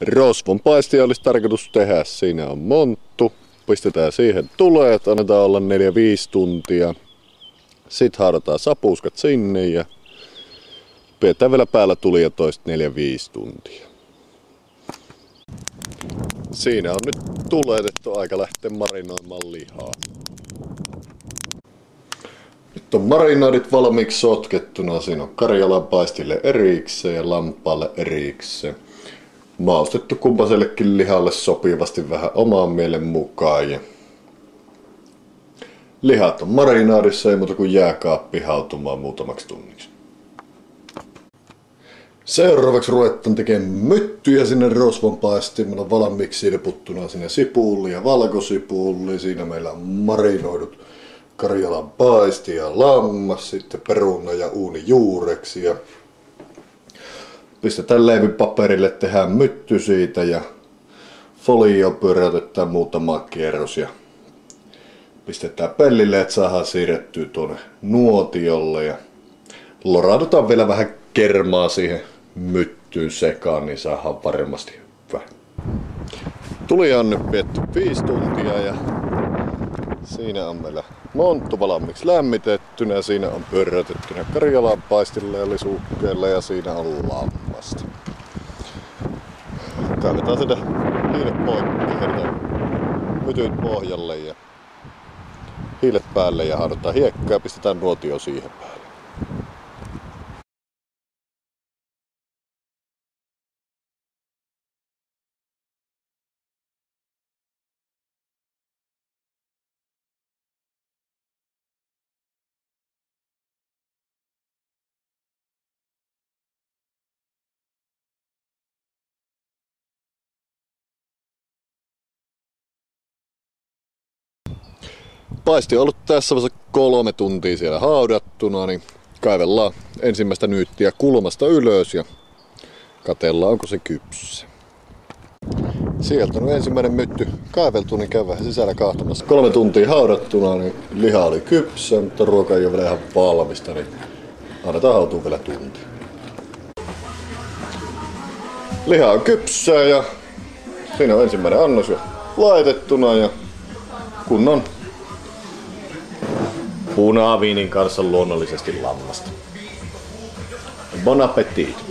Rosvonpaistia olisi tarkoitus tehdä. Siinä on monttu. Pistetään siihen tuleet, annetaan olla 4-5 tuntia. Sitten haudataan sapuskat sinne ja pidetään vielä päällä tulia toista 4-5 tuntia. Siinä on nyt tuletettu, aika lähteä marinoimaan lihaa. Nyt on marinoidit valmiiksi sotkettuna. Siinä on Karjalan paistille erikseen ja lampaalle erikseen. Maustettu kumpaisellekin lihalle sopivasti vähän omaan mielen mukaan. Ja lihat on marinaadissa, ei muuta kuin jääkaappi hautumaan muutamaksi tunniksi. Seuraavaksi ruvetaan tekemään myttyjä sinne rosvonpaistiin. Meillä on valmiiksi silputtuna sinne sipuli ja valkosipuli. Siinä meillä on marinoidut Karjalan paisti ja lammas, sitten peruna ja uunijuureksi. Ja pistetään leivipaperille, tehdään mytty siitä ja folio pyöräytetään muutama kierros ja pistetään pellille, että saadaan siirrettyä tuonne nuotiolle ja loraudutaan vielä vähän kermaa siihen myttyyn sekaan, niin saadaan varmasti hyvä. Tulia on nyt pidetty 5 tuntia ja siinä on meillä monttu valmiiksi lämmitettynä, siinä on pyöräytettynä Karjalan paistilla ja lisukkeella ja siinä on lammasta. Kaivetaan sitä hiilet poikki, heitetään mytyt pohjalle ja hiilet päälle ja haudataan hiekkaa ja pistetään nuotio siihen päälle. Paisti on ollut tässä vaiheessa 3 tuntia siellä haudattuna, niin kaivellaan ensimmäistä nyyttiä kulmasta ylös ja katsellaan onko se kypsä. Sieltä on ensimmäinen mytty kaiveltu, niin käy vähän sisällä kahtamassa. 3 tuntia haudattuna, niin liha oli kypsä, mutta ruoka ei ole vielä ihan valmista, niin annetaan hautua vielä tunti. Liha on kypsää ja siinä on ensimmäinen annos jo laitettuna ja kunnon punaviinin kanssa luonnollisesti lammasta. Bon appétit!